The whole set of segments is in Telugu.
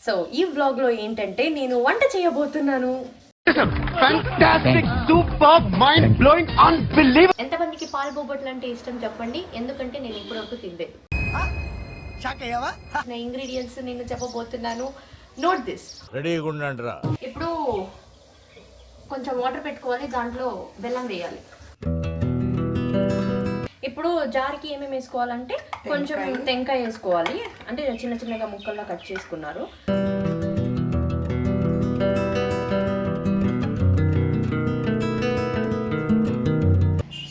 సో ఈ వ్లాగ్ లో ఏంటంటే నేను వంట చేయబోతున్నాను. ఎంతమందికి పాలు బొబ్బట్లు అంటే ఇష్టం చెప్పండి, ఎందుకంటే నేను ఇప్పటివరకు తినలేదు. నా ఇంగ్రీడియంట్స్ నేను చెప్పబోతున్నాను, నోట్ దిస్. ఇప్పుడు కొంచెం వాటర్ పెట్టుకోవాలి, దాంట్లో బెల్లం వేయాలి. ఇప్పుడు జార్కి ఏమేమి వేసుకోవాలంటే కొంచెం టెంకాయ వేసుకోవాలి, అంటే చిన్న చిన్నగా ముక్కల్లా కట్ చేసుకున్నారు.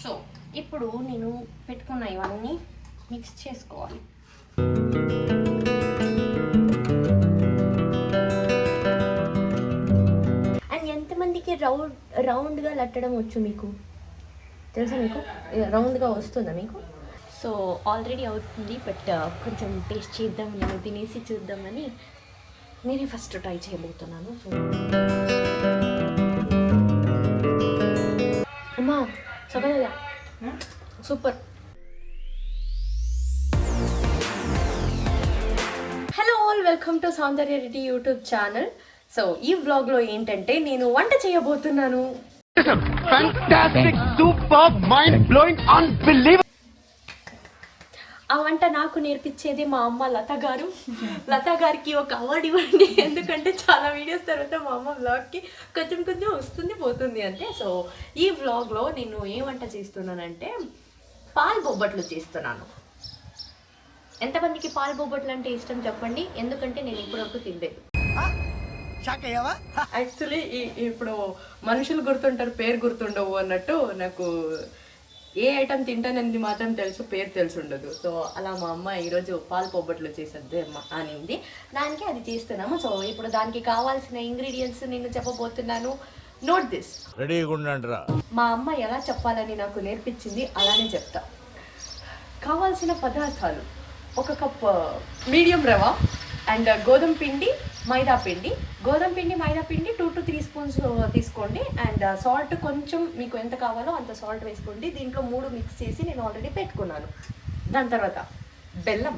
సో ఇప్పుడు నేను పెట్టుకున్న ఇవన్నీ మిక్స్ చేసుకోవాలి. అండ్ ఎంతమందికి రౌండ్గా లట్టడం వచ్చు మీకు తెలుసా? మీకు రౌండ్గా వస్తుందా మీకు? సో ఆల్రెడీ అవుతుంది, బట్ కొంచెం టేస్ట్ చేద్దాం, నేను తినేసి చూద్దామని నేనే ఫస్ట్ ట్రై చేయబోతున్నాను. సో అమ్మా సగలదా super. Hello all, welcome to Soundarya Reddy YouTube channel. So ఈ వ్లాగ్లో ఏంటంటే నేను వంట చేయబోతున్నాను. Fantastic, superb, mind-blowing, unbelievable. ఆ వంట నాకు నేర్పించేది మా అమ్మ లత గారు. లత గారికి ఒక అవార్డు ఇవ్వండి, ఎందుకంటే చాలా వీడియోస్ తర్వాత మా అమ్మ వ్లాగ్కి కొంచెం కొంచెం వస్తుంది పోతుంది అంతే. సో ఈ వ్లాగ్లో నేను ఏ వంట చేస్తున్నానంటే పాలు బొబ్బట్లు చేస్తున్నాను. ఎంతమందికి పాలు బొబ్బట్లు అంటే ఇష్టం చెప్పండి, ఎందుకంటే నేను ఇప్పటివరకు తినలేదు. యాక్చువల్లీ ఇప్పుడు మనుషులు గుర్తుంటారు, పేరు గుర్తుండవు అన్నట్టు నాకు ఏ ఐటమ్ తింటానని మాత్రం తెలుసు, పేరు తెలిసి ఉండదు. సో అలా మా అమ్మ ఈరోజు పాలు బొబ్బట్లు చేసేద్ది అనింది, దానికి అది చేస్తున్నాము. సో ఇప్పుడు దానికి కావాల్సిన ఇంగ్రీడియంట్స్ నేను చెప్పబోతున్నాను, నోట్ దిస్. మా అమ్మ ఎలా చెప్పాలని నాకు నేర్పించింది, అలానే చెప్తా. కావాల్సిన పదార్థాలు: 1 కప్ మీడియం రవ అండ్ గోధుమ పిండి, మైదా పిండి. గోధుమ పిండి, మైదా పిండి 2 to 3 స్పూన్స్ తీసుకోండి. అండ్ సాల్ట్ కొంచెం మీకు ఎంత కావాలో అంత సాల్ట్ వేసుకోండి. దీంట్లో 3 మిక్స్ చేసి నేను ఆల్రెడీ పెట్టుకున్నాను. దాని తర్వాత బెల్లం.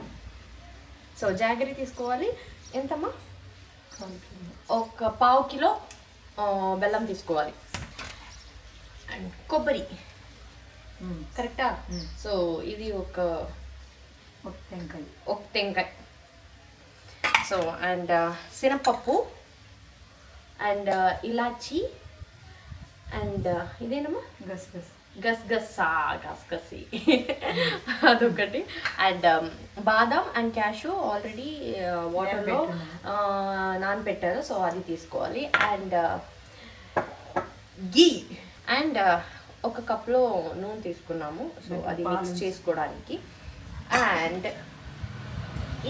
సో జాగరి తీసుకోవాలి. ఎంతమ్మా? 1/4 కిలో బెల్లం తీసుకోవాలి. అండ్ కొబ్బరి కరెక్టా? సో ఇది ఒక టెంకాయ. సో అండ్ శనగపప్పు అండ్ ఇలాచి అండ్ ఇదేనమ్మా గసగసి అదొకటి. అండ్ బాదం అండ్ క్యాషు ఆల్రెడీ వాటర్లో నానబెట్టారు, సో అది తీసుకోవాలి. అండ్ గీ అండ్ 1 కప్లో నూనె తీసుకున్నాము, సో అది మిక్స్ చేసుకోవడానికి. అండ్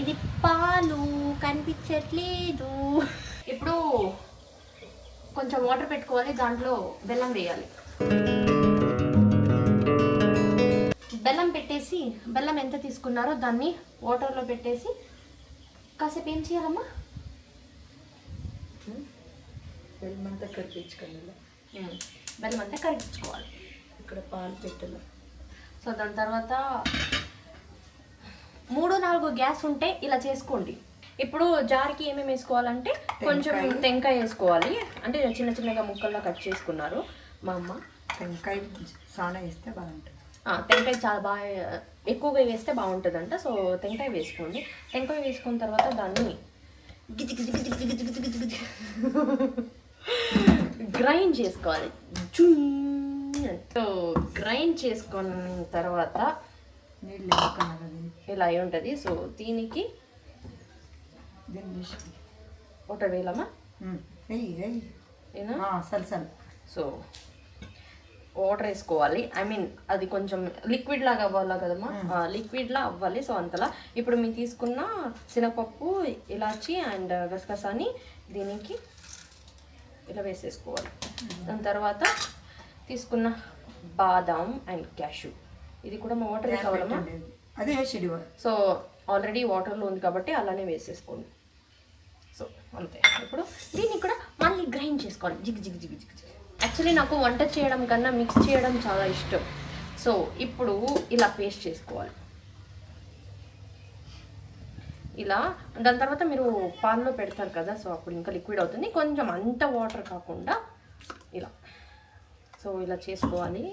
ఇది పాలు కనిపించట్లేదు. ఇప్పుడు కొంచెం వాటర్ పెట్టుకోవాలి, దాంట్లో బెల్లం వేయాలి. బెల్లం పెట్టేసి, బెల్లం ఎంత తీసుకున్నారో దాన్ని వాటర్లో పెట్టేసి కాసేపు ఏం చేయాలమ్మా? బెల్లం అంతా కరిగించుకోవాలి. బెల్లం అంతా కరిగించుకోవాలి. ఇక్కడ పాలు పెట్టాలి. సో దాని తర్వాత 3-4 గ్యాస్ ఉంటే ఇలా చేసుకోండి. ఇప్పుడు జార్కి ఏమేమి వేసుకోవాలంటే కొంచెం టెంకాయ వేసుకోవాలి, అంటే చిన్న చిన్నగా ముక్కల్లా కట్ చేసుకున్నారు మా అమ్మ. టెంకాయ సానా వేస్తే బాగుంటుంది. టెంకాయ చాలా బాగా ఎక్కువగా వేస్తే బాగుంటుందంట. సో టెంకాయ వేసుకోండి. టెంకాయ వేసుకున్న తర్వాత దాన్ని గ్రైండ్ చేసుకోవాలి. సో గ్రైండ్ చేసుకున్న తర్వాత నీళ్ళు ఇలా అయి ఉంటుంది. సో దీనికి వాటర్ వేయాలమ్మా. సో వాటర్ వేసుకోవాలి. ఐ మీన్ అది కొంచెం లిక్విడ్ లాగా అవ్వాలి కదమ్మా, లిక్విడ్లా అవ్వాలి. సో అంతలా ఇప్పుడు మేము తీసుకున్న శనగపప్పు, ఇలాచి అండ్ గసగసాని దీనికి ఇలా వేసేసుకోవాలి. దాని తర్వాత తీసుకున్న బాదాం అండ్ క్యాషు, ఇది కూడా మా వాటర్ కావాలమ్మా. అదే సో ఆల్రెడీ వాటర్లో ఉంది కాబట్టి అలానే వేసేసుకోండి. సో అంతే. ఇప్పుడు దీన్ని కూడా మళ్ళీ గ్రైండ్ చేసుకోవాలి. Zig zig zig zig zig. Actually నాకు వంట చేయడం కన్నా మిక్స్ చేయడం చాలా ఇష్టం. సో ఇప్పుడు ఇలా పేస్ట్ చేసుకోవాలి. ఇలా దాని తర్వాత మీరు పాల్లో పెడతారు కదా, సో అప్పుడు ఇంకా లిక్విడ్ అవుతుంది. కొంచెం అంత వాటర్ కాకుండా ఇలా, సో ఇలా చేసుకోవాలి.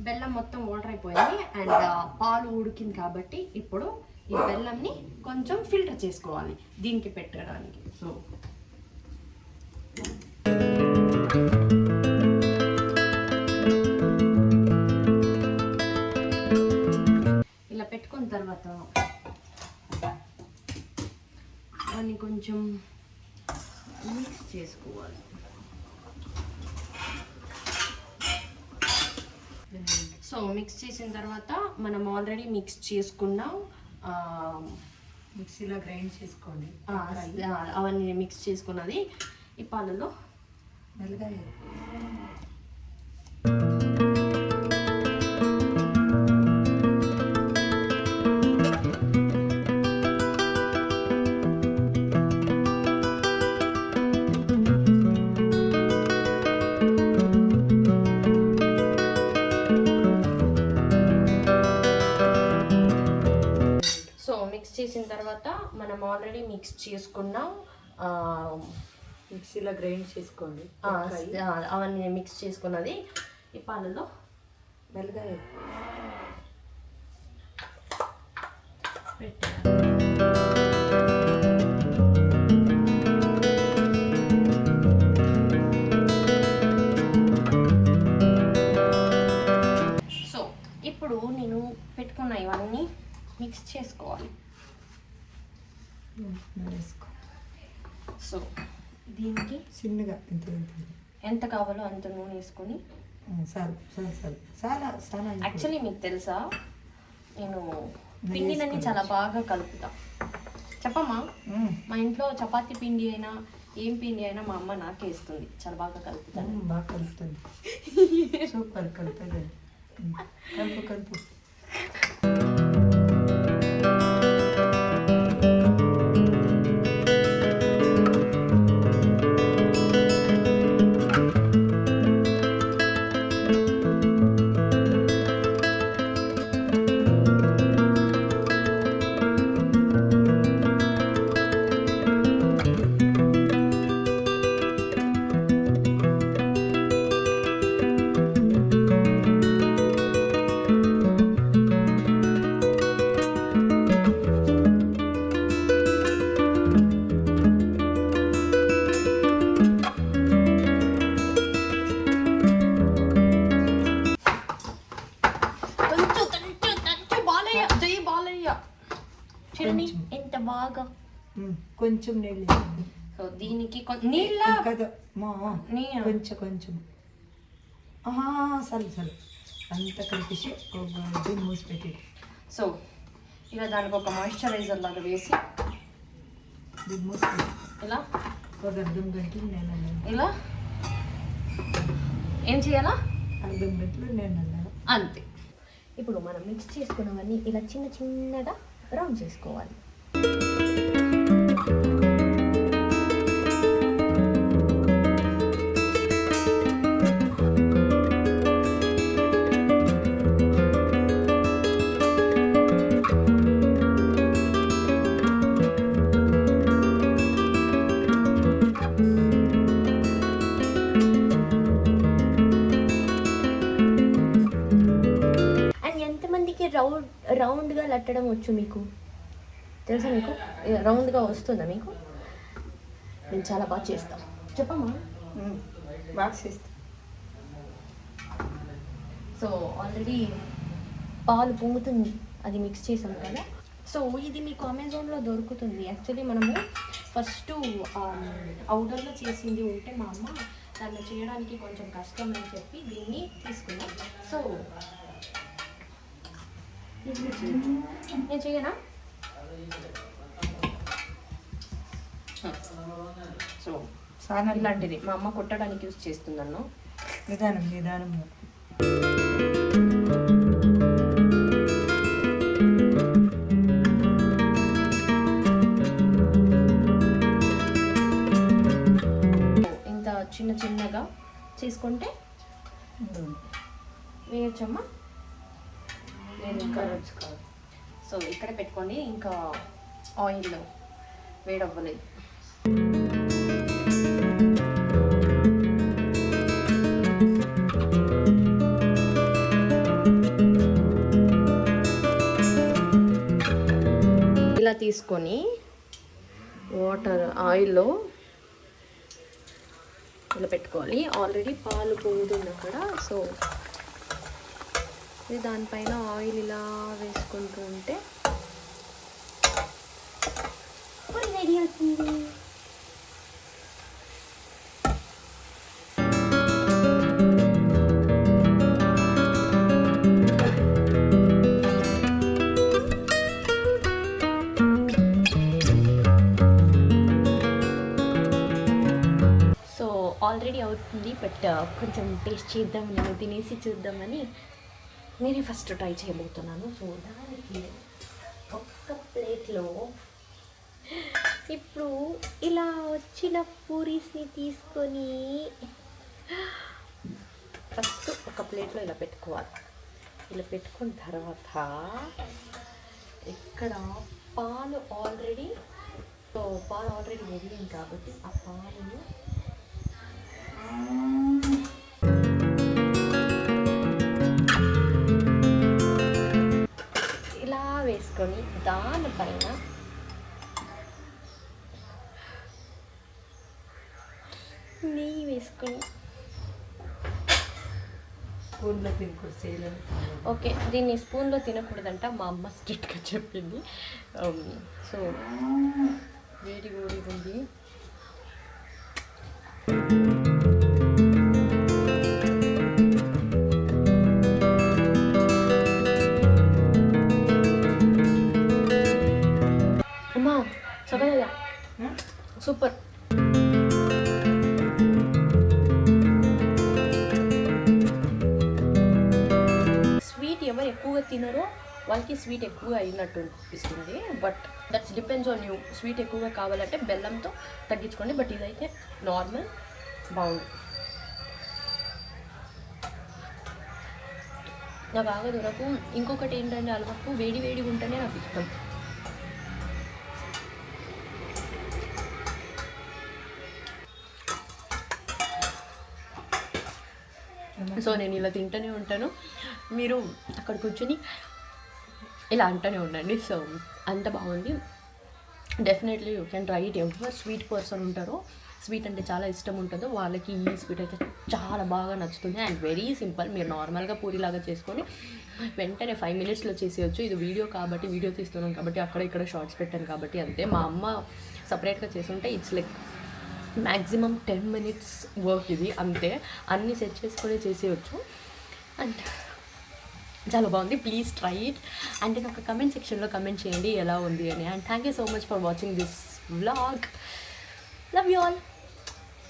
బెల్లం మొత్తం వాటర్ అయిపోయింది అండ్ పాలు ఉడికింది కాబట్టి ఇప్పుడు ఈ బెల్లంని కొంచెం ఫిల్టర్ చేసుకోవాలి దీనికి పెట్టడానికి. సో ఇలా పెట్టుకున్న తర్వాత దాన్ని కొంచెం మిక్స్ చేసుకోవాలి. సో మిక్స్ చేసిన తర్వాత మనం ఆల్రెడీ మిక్స్ చేసుకున్నాం, మిక్సీలో గ్రైండ్ చేసుకోండి. అవన్నీ మిక్స్ చేసుకున్నది ఈ పాలలో మెల్లగా చేసిన తర్వాత మనం ఆల్రెడీ మిక్స్ చేసుకున్నాం, మిక్సీలో గ్రైండ్ చేసుకోండి. అవన్నీ మిక్స్ చేసుకున్నది ఈ పాలలో మెల్లగా సో ఇప్పుడు నేను పెట్టుకున్న ఇవన్నీ మిక్స్ చేసుకోవాలి. సో దీనికి చిన్నగా ఎంత కావాలో అంత నూనె వేసుకొని, యాక్చువల్లీ మీకు తెలుసా నేను పిండినని చాలా బాగా కలుపుతా. చెప్పమ్మా, మా ఇంట్లో చపాతీ పిండి అయినా ఏం పిండి అయినా మా అమ్మ నాకే ఇస్తుంది, చాలా బాగా కలుపుతాను. బాగా కలుపుతుంది, సూపర్ కలుపుతుంది. కలుపు కలుపు. ఎంత బాగా కొంచెం నీళ్ళు. సో దీనికి నీళ్ళ కదా కొంచెం కొంచెం సరే సరే అంతా కలిపేసి దీన్ని మూసి పెట్టి. సో ఇలా దానికి ఒక మాయిశ్చరైజర్ లాగా వేసి దీన్ని మూసి ఇలా ఒక అర్ధం గంటలు నేను ఇలా ఏం చేయాలా, అర్ధం గంటలు నేను అంతే. ఇప్పుడు మనం మిక్స్ చేసుకున్నవన్నీ ఇలా చిన్న చిన్నగా రౌండ్ చేసుకోవాలి. రౌండ్గా లట్టడం వచ్చు మీకు తెలుసా? మీకు రౌండ్గా వస్తుందా మీకు? నేను చాలా బాగా చేస్తాను. చెప్పమ్మా. బాగా చేస్తాను. సో ఆల్రెడీ పాలు పొంగుతుంది, అది మిక్స్ చేసాం కదా. సో ఇది మీకు అమెజాన్లో దొరుకుతుంది. యాక్చువల్లీ మనము ఫస్ట్ అవుటర్లో చేసింది ఉంటే మా అమ్మ దాన్ని చేయడానికి కొంచెం కష్టం అని చెప్పి దీన్ని తీసుకున్నాం. సో నేను చేయనా? సో సానా ఇలాంటిది మా అమ్మ కొట్టడానికి యూజ్ చేస్తున్నాను. నిదానం నిదానంగా. ఇంత చిన్న చిన్నగా చేసుకుంటే వేయచ్చమ్మా. నేను ఇంకా సో ఇక్కడ పెట్టుకొని ఇంకా ఆయిల్ వేడవ్వలేదు. ఇలా తీసుకొని వాటర్ ఆయిల్లో ఇలా పెట్టుకోవాలి. ఆల్రెడీ పాలు పొంగుతుంది అక్కడ. సో ఇది దానిపైన ఆయిల్ ఇలా వేసుకుంటూ ఉంటే రెడీ అవుతుంది. ఆల్రెడీ అవుతుంది, బట్ కొంచెం టేస్ట్ చేద్దాం, నేను తినేసి చూద్దామని నేనే ఫస్ట్ ట్రై చేయబోతున్నాను. సో దానికి ఒక్క ప్లేట్లో ఇప్పుడు ఇలా వచ్చిన పూరీస్ని తీసుకొని ఫస్ట్ ఒక ప్లేట్లో ఇలా పెట్టుకోవాలి. ఇలా పెట్టుకున్న తర్వాత ఇక్కడ పాలు ఆల్రెడీ వేడింది కాబట్టి ఆ పాలను ఇలా వేసుకొని దానిపైన నెయ్యి వేసుకొని స్పూన్లో తినకూడదు. ఓకే, దీన్ని స్పూన్లో తినకూడదంట, మా అమ్మ స్ట్రిక్ట్గా చెప్పింది. సో వేడి ఉంది. అమ్మా చక్కగా సూపర్. స్వీట్ ఎవరు ఎక్కువగా తినరో వాళ్ళకి స్వీట్ ఎక్కువగా అయినట్టు అనిపిస్తుంది. But that's depends on you. Sweet ఎక్కువగా కావాలంటే బెల్లంతో తగ్గించుకోండి. బట్ ఇదైతే నార్మల్ బాగుంది. నాకు ఆగదు. నాకు ఇంకొకటి ఏంటంటే అలవాటు, వేడిగా ఉంటేనే నాకు ఇష్టం. సో నేను ఇలా తింటూనే ఉంటాను, మీరు అక్కడ కూర్చొని ఇలా అంటూనే ఉండండి. సో అంత బాగుంది. Definitely you can try it. ఎవరు స్వీట్ పర్సన్ ఉంటారో, స్వీట్ అంటే చాలా ఇష్టం ఉంటుందో వాళ్ళకి ఈ స్వీట్ అయితే చాలా బాగా నచ్చుతుంది. And very simple. మీరు నార్మల్గా పూరిలాగా చేసుకొని వెంటనే 5 minutesలో చేసేయచ్చు. ఇది వీడియో కాబట్టి, వీడియో తీస్తున్నాను కాబట్టి అక్కడ ఇక్కడ షార్ట్స్ పెట్టాను కాబట్టి అంతే. మా అమ్మ సపరేట్గా చేసుంటే it's like maximum 10 minutes work ఇది అంతే. అన్నీ సెట్ చేసుకొని చేసేయచ్చు. అండ్ చాలా బాగుంది. Please try it. అండ్ నాకు కమెంట్ సెక్షన్లో కమెంట్ చేయండి ఎలా ఉంది అని. And thank you so much for watching this vlog. Love you all.